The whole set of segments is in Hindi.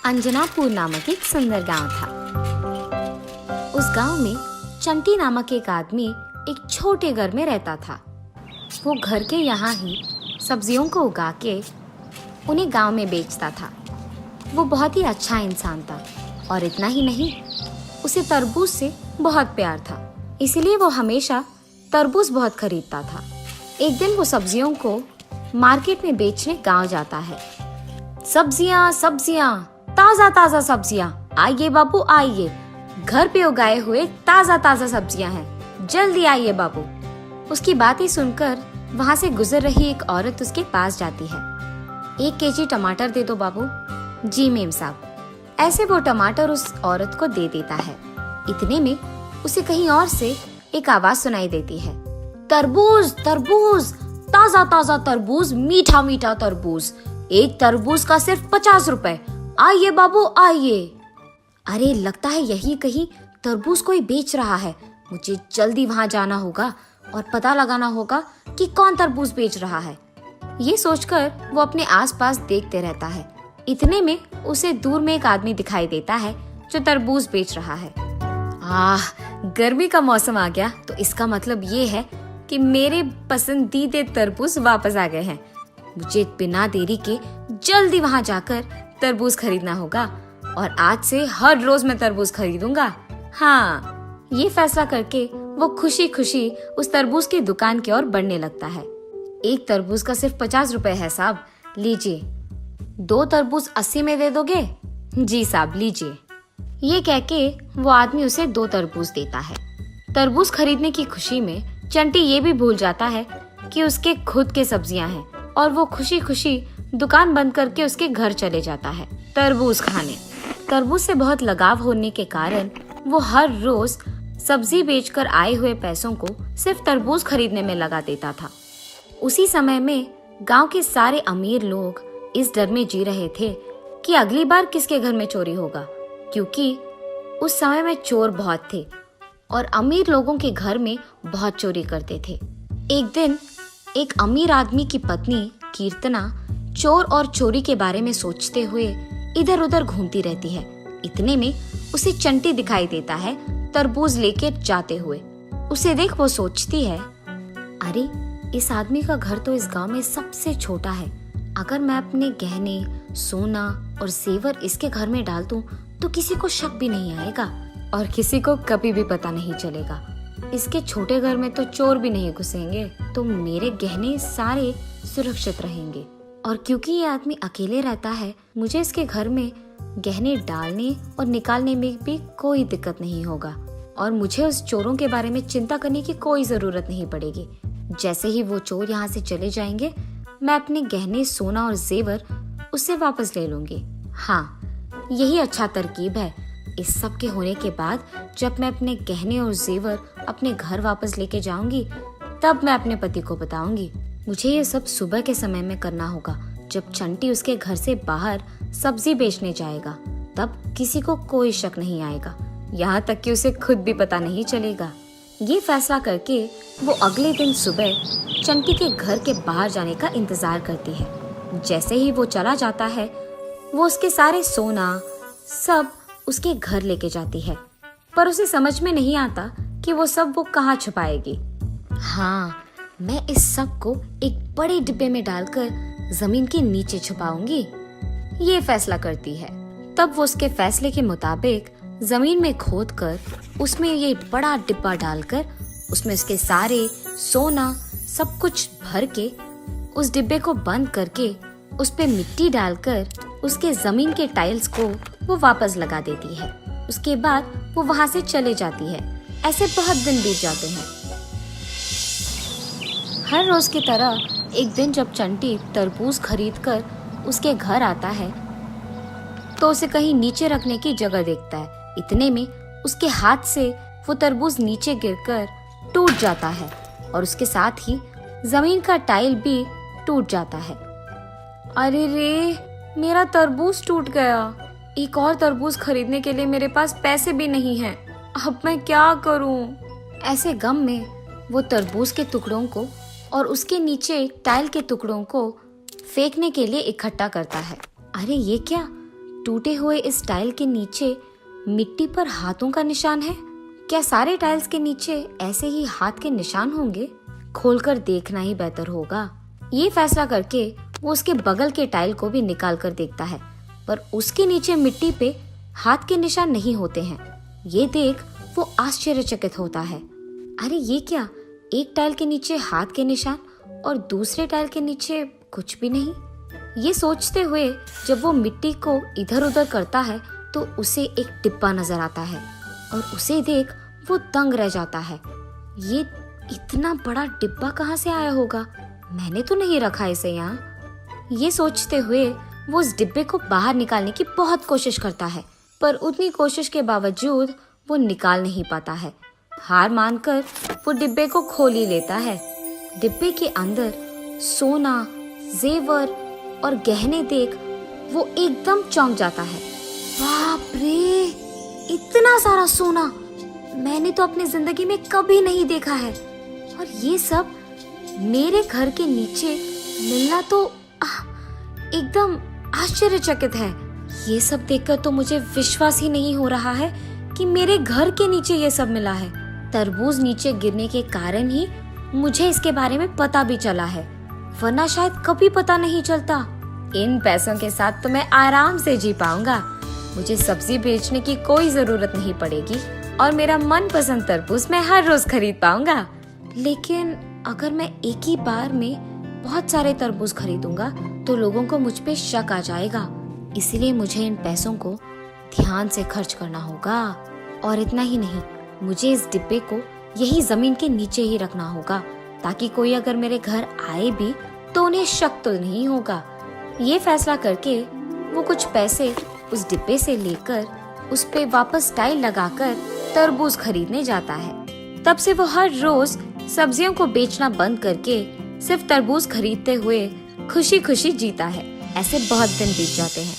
अंजनापुर नामक एक सुंदर गांव था। उस गांव में चंटी नामक एक आदमी एक छोटे घर में रहता था। वो घर के यहाँ ही सब्जियों को उगा के उन्हें गांव में बेचता था। वो बहुत ही अच्छा इंसान था और इतना ही नहीं, उसे तरबूज से बहुत प्यार था, इसलिए वो हमेशा तरबूज बहुत खरीदता था। एक दिन वो सब्जियों को मार्केट में बेचने गांव जाता है। सब्जियां सब्जियां, ताजा ताजा सब्जियां, आइए बाबू आइए, घर पे उगाए हुए ताजा ताजा सब्जियां हैं, जल्दी आइए बाबू। उसकी बातें सुनकर वहां से गुजर रही एक औरत उसके पास जाती है। 1 केजी टमाटर दे दो बाबू। जी मेम साहब। ऐसे वो टमाटर उस औरत को दे देता है। इतने में उसे कहीं और से एक आवाज सुनाई देती है, तरबूज तरबूज, ताजा ताजा तरबूज, मीठा मीठा तरबूज, एक तरबूज का सिर्फ 50 रुपए, आइए बाबू आइए। अरे लगता है यही कहीं तरबूज कोई बेच रहा है, मुझे जल्दी वहां जाना होगा और पता लगाना होगा कि कौन तरबूज बेच रहा है। ये सोचकर वो अपने आसपास देखते रहता है। इतने में उसे दूर में एक आदमी दिखाई देता है जो तरबूज बेच रहा है। गर्मी का मौसम आ गया तो इसका मतलब ये है कि मेरे पसंदीदा तरबूज वापस आ गए हैं। मुझे बिना देरी के जल्दी वहां जाकर तरबूज खरीदना होगा और आज से हर रोज मैं तरबूज खरीदूंगा। हाँ, ये फैसला करके वो खुशी खुशी उस तरबूज की दुकान की ओर बढ़ने लगता है। एक तरबूज का सिर्फ 50 रुपए है साहब, लीजिए। 2 तरबूज 80 में दे दोगे? जी साहब लीजिए। ये कह के वो आदमी उसे 2 तरबूज देता है। तरबूज खरीदने की खुशी में चंटी ये भी भूल जाता है कि उसके खुद के सब्जियां हैं और वो खुशी खुशी दुकान बंद करके उसके घर चले जाता है तरबूज खाने। तरबूज से बहुत लगाव होने के कारण वो हर रोज सब्जी बेचकर आए हुए पैसों को सिर्फ तरबूज खरीदने में लगा देता था। उसी समय में गांव के सारे अमीर लोग इस डर में जी रहे थे कि अगली बार किसके घर में चोरी होगा, क्योंकि उस समय में चोर बहुत थे और अमीर लोगों के घर में बहुत चोरी करते थे। एक दिन एक अमीर आदमी की पत्नी कीर्तना चोर और चोरी के बारे में सोचते हुए इधर उधर घूमती रहती है। इतने में उसे चंटी दिखाई देता है तरबूज लेके जाते हुए। उसे देख वो सोचती है, अरे इस आदमी का घर तो इस गांव में सबसे छोटा है। अगर मैं अपने गहने, सोना और जेवर इसके घर में डाल दूं तो किसी को शक भी नहीं आएगा और किसी को कभी भी पता नहीं चलेगा। इसके छोटे घर में तो चोर भी नहीं घुसेंगे, तो मेरे गहने सारे सुरक्षित रहेंगे। और क्योंकि ये आदमी अकेले रहता है, मुझे इसके घर में गहने डालने और निकालने में भी कोई दिक्कत नहीं होगा और मुझे उस चोरों के बारे में चिंता करने की कोई जरूरत नहीं पड़ेगी। जैसे ही वो चोर यहाँ से चले जाएंगे, मैं अपने गहने, सोना और जेवर उससे वापस ले लूंगी। हाँ, यही अच्छा तरकीब है। इस सब के होने के बाद जब मैं अपने गहने और जेवर अपने घर वापस लेके जाऊंगी, तब मैं अपने पति को बताऊंगी। मुझे ये सब सुबह के समय में करना होगा, जब चंटी उसके घर से बाहर सब्जी बेचने जाएगा। तब किसी को कोई शक नहीं आएगा, यहाँ तक कि उसे खुद भी पता नहीं चलेगा। ये फैसला करके वो अगले दिन सुबह चंटी के घर के बाहर जाने का इंतजार करती है। जैसे ही वो चला जाता है, वो उसके सारे सोना सब उसके घर लेके जाती है, पर उसे समझ में नहीं आता कि वो सब वो कहाँ छुपाएगी। हाँ, मैं इस सब को एक बड़े डिब्बे में डालकर जमीन के नीचे छुपाऊंगी, ये फैसला करती है। तब वो उसके फैसले के मुताबिक जमीन में खोदकर उसमें ये बड़ा डिब्बा डालकर उसमें उसके सारे सोना सब कुछ भर के उस डिब्बे को बंद करके उस पे मिट्टी डालकर उसके जमीन के टाइल्स को वो वापस लगा देती है। उसके बाद वो वहां से चले जाती है। ऐसे बहुत दिन बीत जाते हैं। हर रोज की तरह एक दिन जब चंटी तरबूज खरीदकर उसके घर आता है, तो उसे कहीं नीचे रखने की जगह देखता है। इतने में उसके हाथ से वो तरबूज नीचे गिरकर टूट जाता है और उसके साथ ही जमीन का टाइल भी टूट जाता है। अरे रे, मेरा तरबूज टूट गया। एक और तरबूज खरीदने के लिए मेरे पास पैसे भी नहीं हैं। अब मैं क्या करूं? ऐसे गम में वो तरबूज के टुकड़ों को और उसके नीचे टाइल के टुकड़ों को फेंकने के लिए इकट्ठा करता है। अरे ये क्या, टूटे हुए इस टाइल के नीचे मिट्टी पर हाथों का निशान है। क्या सारे टाइल्स के नीचे ऐसे ही हाथ के निशान होंगे? खोलकर देखना ही बेहतर होगा। ये फैसला करके वो उसके बगल के टाइल को भी निकाल कर देखता है, पर उसके नीचे मिट्टी पे हाथ के निशान नहीं होते हैं। ये देख वो आश्चर्यचकित होता है। अरे ये क्या, एक टाइल के नीचे हाथ के निशान और दूसरे टाइल के नीचे कुछ भी नहीं। ये सोचते हुए जब वो मिट्टी को इधर उधर करता है तो उसे एक डिब्बा नजर आता है और उसे देख वो दंग रह जाता है। ये इतना बड़ा डिब्बा कहाँ से आया होगा? मैंने तो नहीं रखा इसे यहाँ। ये सोचते हुए वो उस डिब्बे को बाहर निकालने की बहुत कोशिश करता है, पर उतनी कोशिश के बावजूद वो निकाल नहीं पाता है। हार मानकर वो डिब्बे को खोल ही लेता है। डिब्बे के अंदर सोना, जेवर और गहने देख वो एकदम चौंक जाता है। बाप रे, इतना सारा सोना मैंने तो अपनी जिंदगी में कभी नहीं देखा है, और ये सब मेरे घर के नीचे मिलना तो एकदम आश्चर्यचकित है। ये सब देखकर तो मुझे विश्वास ही नहीं हो रहा है कि मेरे घर के नीचे ये सब मिला है। तरबूज नीचे गिरने के कारण ही मुझे इसके बारे में पता भी चला है, वरना शायद कभी पता नहीं चलता। इन पैसों के साथ तो मैं आराम से जी पाऊंगा। मुझे सब्जी बेचने की कोई जरूरत नहीं पड़ेगी और मेरा मनपसंद तरबूज मैं हर रोज खरीद पाऊंगा। लेकिन अगर मैं एक ही बार में बहुत सारे तरबूज खरीदूंगा तो लोगों को मुझ पे शक आ जाएगा। इसलिए मुझे इन पैसों को ध्यान से खर्च करना होगा। और इतना ही नहीं, मुझे इस डिब्बे को यही जमीन के नीचे ही रखना होगा, ताकि कोई अगर मेरे घर आए भी तो उन्हें शक तो नहीं होगा। ये फैसला करके वो कुछ पैसे उस डिब्बे से लेकर उस पे वापस टाइल लगाकर तरबूज खरीदने जाता है। तब से वो हर रोज सब्जियों को बेचना बंद करके सिर्फ तरबूज खरीदते हुए खुशी खुशी जीता है। ऐसे बहुत दिन बीत जाते हैं।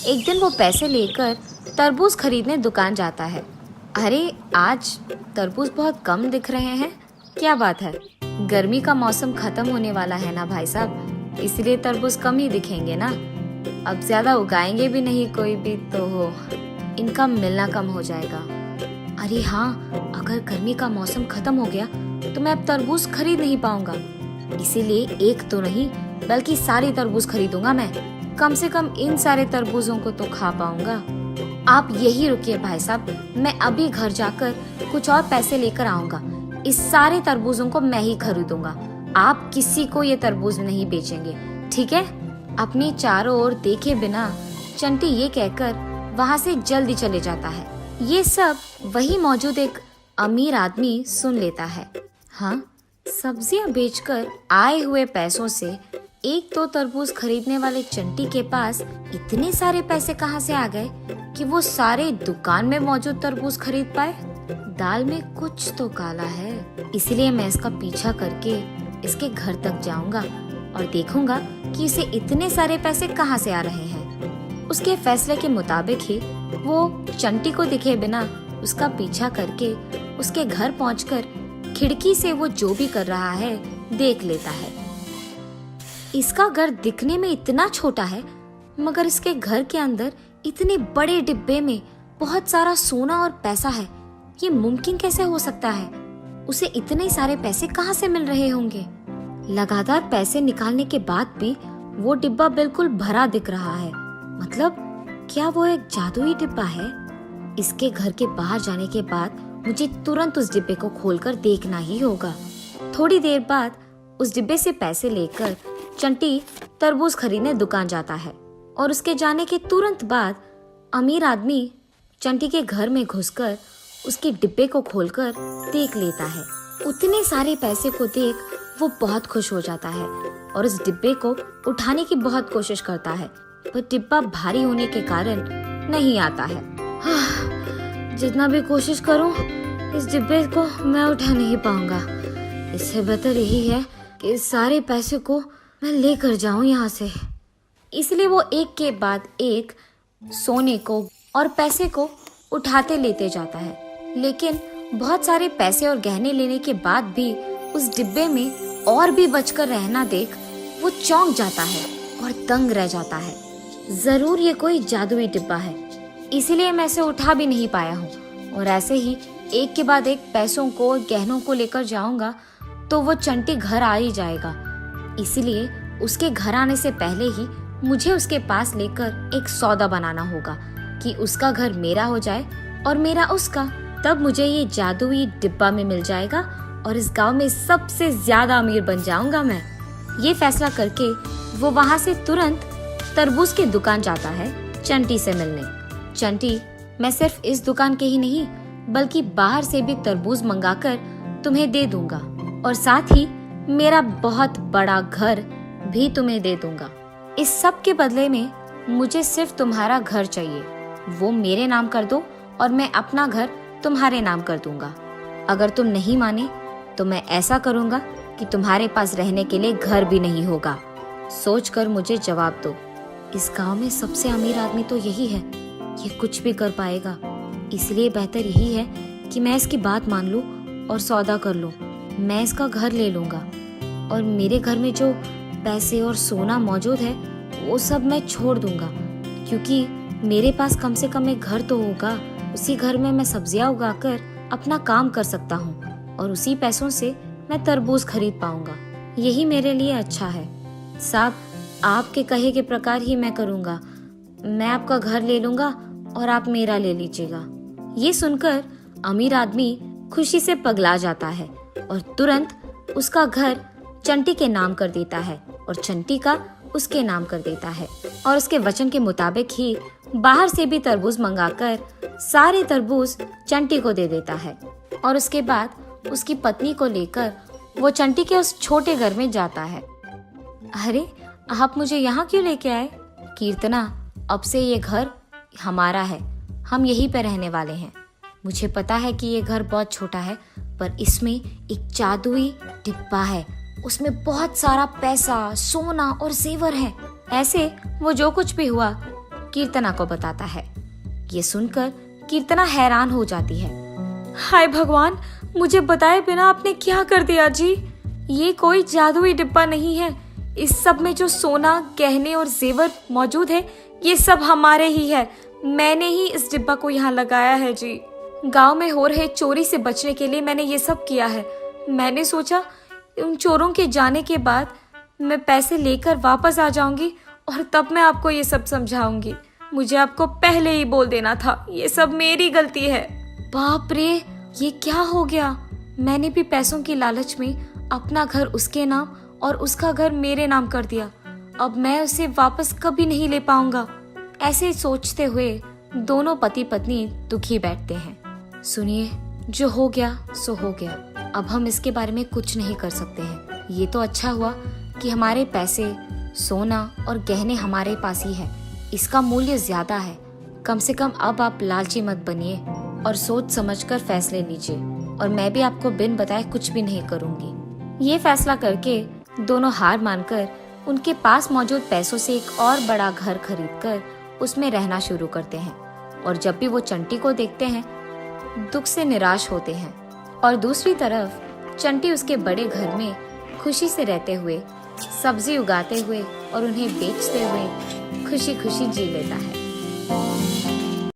एक दिन वो पैसे लेकर तरबूज खरीदने दुकान जाता है। अरे आज तरबूज बहुत कम दिख रहे हैं, क्या बात है? गर्मी का मौसम खत्म होने वाला है ना भाई साहब, इसलिए तरबूज कम ही दिखेंगे ना। अब ज्यादा उगाएंगे भी नहीं कोई भी, तो इनका मिलना कम हो जाएगा। अरे हाँ, अगर गर्मी का मौसम खत्म हो गया तो मैं अब तरबूज खरीद नहीं पाऊंगा, इसीलिए एक तो नहीं बल्कि सारी तरबूज खरीदूंगा मैं। कम से कम इन सारे तरबूजों को तो खा पाऊंगा। आप यही रुकिए भाई साहब, मैं अभी घर जाकर कुछ और पैसे लेकर आऊंगा। इस सारे तरबूजों को मैं ही खरीदूंगा, आप किसी को ये तरबूज नहीं बेचेंगे, ठीक है? अपने चारों ओर देखे बिना चंटी ये कहकर वहाँ से जल्दी चले जाता है। ये सब वही मौजूद एक अमीर आदमी सुन लेता है। हाँ, सब्जियां बेचकर आए हुए पैसों से एक तो तरबूज खरीदने वाले चंटी के पास इतने सारे पैसे कहाँ से आ गए कि वो सारे दुकान में मौजूद तरबूज खरीद पाए? दाल में कुछ तो काला है, इसलिए मैं इसका पीछा करके इसके घर तक जाऊंगा और देखूंगा कि इसे इतने सारे पैसे कहाँ से आ रहे हैं। उसके फैसले के मुताबिक ही वो चंटी को दिखे बिना उसका पीछा करके उसके घर पहुंचकर खिड़की से वो जो भी कर रहा है देख लेता है। इसका घर दिखने में इतना छोटा है, मगर इसके घर के अंदर इतने बड़े डिब्बे में बहुत सारा सोना और पैसा है। ये मुमकिन कैसे हो सकता है? उसे इतने सारे पैसे कहाँ से मिल रहे होंगे? लगातार पैसे निकालने के बाद भी वो डिब्बा बिल्कुल भरा दिख रहा है। मतलब क्या वो एक जादुई डिब्बा है? इसके घर के बाहर जाने के बाद मुझे तुरंत उस डिब्बे को खोलकर देखना ही होगा। थोड़ी देर बाद उस डिब्बे से पैसे लेकर चंटी तरबूज खरीदने दुकान जाता है और उसके जाने के तुरंत बाद अमीर आदमी चंटी के घर में घुसकर उसके डिब्बे को खोलकर देख लेता है। उतने सारे पैसे को देख वो बहुत खुश हो जाता है और उस डिब्बे को उठाने की बहुत कोशिश करता है, पर डिब्बा भारी होने के कारण नहीं आता है। जितना भी कोशिश करूं, इस डिब्बे को मैं उठा नहीं पाऊंगा। इससे बेहतर यही है कि इस सारे पैसे को मैं लेकर जाऊं यहाँ से। इसलिए वो एक के बाद एक सोने को और पैसे को उठाते लेते जाता है, लेकिन बहुत सारे पैसे और गहने लेने के बाद भी उस डिब्बे में और भी बचकर रहना देख वो चौंक जाता है और दंग रह जाता है। जरूर ये कोई जादुई डिब्बा है, इसीलिए मैं इसे उठा भी नहीं पाया हूँ। और ऐसे ही एक के बाद एक पैसों को और गहनों को लेकर जाऊंगा तो वो चंटी घर आ ही जाएगा। इसीलिए उसके घर आने से पहले ही मुझे उसके पास लेकर एक सौदा बनाना होगा कि उसका घर मेरा हो जाए और मेरा उसका। तब मुझे ये जादुई डिब्बा में मिल जाएगा और इस गांव में सबसे ज्यादा अमीर बन जाऊंगा मैं। ये फैसला करके वो वहां से तुरंत तरबूज की दुकान जाता है चंटी से मिलने। चंटी, मैं सिर्फ इस दुकान के ही नहीं बल्कि बाहर से भी तरबूज मंगाकर तुम्हें दे दूंगा और साथ ही मेरा बहुत बड़ा घर भी तुम्हें दे दूंगा। इस सब के बदले में मुझे सिर्फ तुम्हारा घर चाहिए, वो मेरे नाम कर दो और मैं अपना घर तुम्हारे नाम कर दूंगा। अगर तुम नहीं माने तो मैं ऐसा करूंगा कि तुम्हारे पास रहने के लिए घर भी नहीं होगा। सोचकर मुझे जवाब दो। इस गांव में सबसे अमीर आदमी तो यही है, ये कुछ भी कर पाएगा, इसलिए बेहतर यही है कि मैं इसकी बात मान लूं और सौदा कर लूं। मैं इसका घर ले लूंगा और मेरे घर में जो पैसे और सोना मौजूद है वो सब मैं छोड़ दूंगा, क्योंकि मेरे पास कम से कम एक घर तो होगा। उसी घर में मैं सब्जियां उगाकर अपना काम कर सकता हूँ और उसी पैसों से मैं तरबूज खरीद पाऊंगा। यही मेरे लिए अच्छा है। साहब, आपके कहे के प्रकार ही मैं करूंगा। मैं आपका घर ले लूंगा और आप मेरा ले लीजिएगा। ये सुनकर अमीर आदमी खुशी से पगला जाता है और तुरंत उसका घर चंटी के नाम कर देता है और चंटी का उसके नाम कर देता है और उसके वचन के मुताबिक ही बाहर से भी तरबूज मंगाकर सारे तरबूज चंटी को दे देता है। और उसके बाद उसकी पत्नी को लेकर वो चंटी के उस छोटे घर में जाता है। अरे, आप मुझे यहाँ क्यों लेके आए? कीर्तना, अब से ये घर हमारा है, हम यहीं पे रहने वाले हैं। मुझे पता है कि ये घर बहुत छोटा है, पर इसमें एक जादुई डिब्बा है, उसमें बहुत सारा पैसा, सोना और जेवर है। ऐसे वो जो कुछ भी हुआ कीर्तना को बताता है। ये सुनकर कीर्तना हैरान हो जाती है। हाय भगवान, मुझे बताए बिना आपने क्या कर दिया जी? ये कोई जादुई डिब्बा नहीं है। इस सब में जो सोना, गहने और जेवर मौजूद है ये सब हमारे ही है। मैंने ही इस डिब्बा को यहाँ लगाया है जी। गांव में हो रहे चोरी से बचने के लिए मैंने ये सब किया है। मैंने सोचा उन चोरों के जाने के बाद मैं पैसे लेकर वापस आ जाऊंगी और तब मैं आपको ये सब समझाऊंगी। मुझे आपको पहले ही बोल देना था, ये सब मेरी गलती है। बाप रे, ये क्या हो गया? मैंने भी पैसों की लालच में अपना घर उसके नाम और उसका घर मेरे नाम कर दिया। अब मैं उसे वापस कभी नहीं ले पाऊंगा। ऐसे सोचते हुए दोनों पति पत्नी दुखी बैठते हैं। सुनिए, जो हो गया सो हो गया, अब हम इसके बारे में कुछ नहीं कर सकते हैं। ये तो अच्छा हुआ कि हमारे पैसे, सोना और गहने हमारे पास ही है। इसका मूल्य ज्यादा है। कम से कम अब आप लालची मत बनिए और सोच समझकर फैसले लीजिए, और मैं भी आपको बिन बताए कुछ भी नहीं करूंगी। ये फैसला करके दोनों हार मानकर उनके पास मौजूद पैसों से एक और बड़ा घर खरीदकर उसमें रहना शुरू करते हैं। और जब भी वो चंटी को देखते हैं दुख से निराश होते हैं, और दूसरी तरफ चंटी उसके बड़े घर में खुशी से रहते हुए, सब्जी उगाते हुए और उन्हें बेचते हुए खुशी खुशी जी लेता है।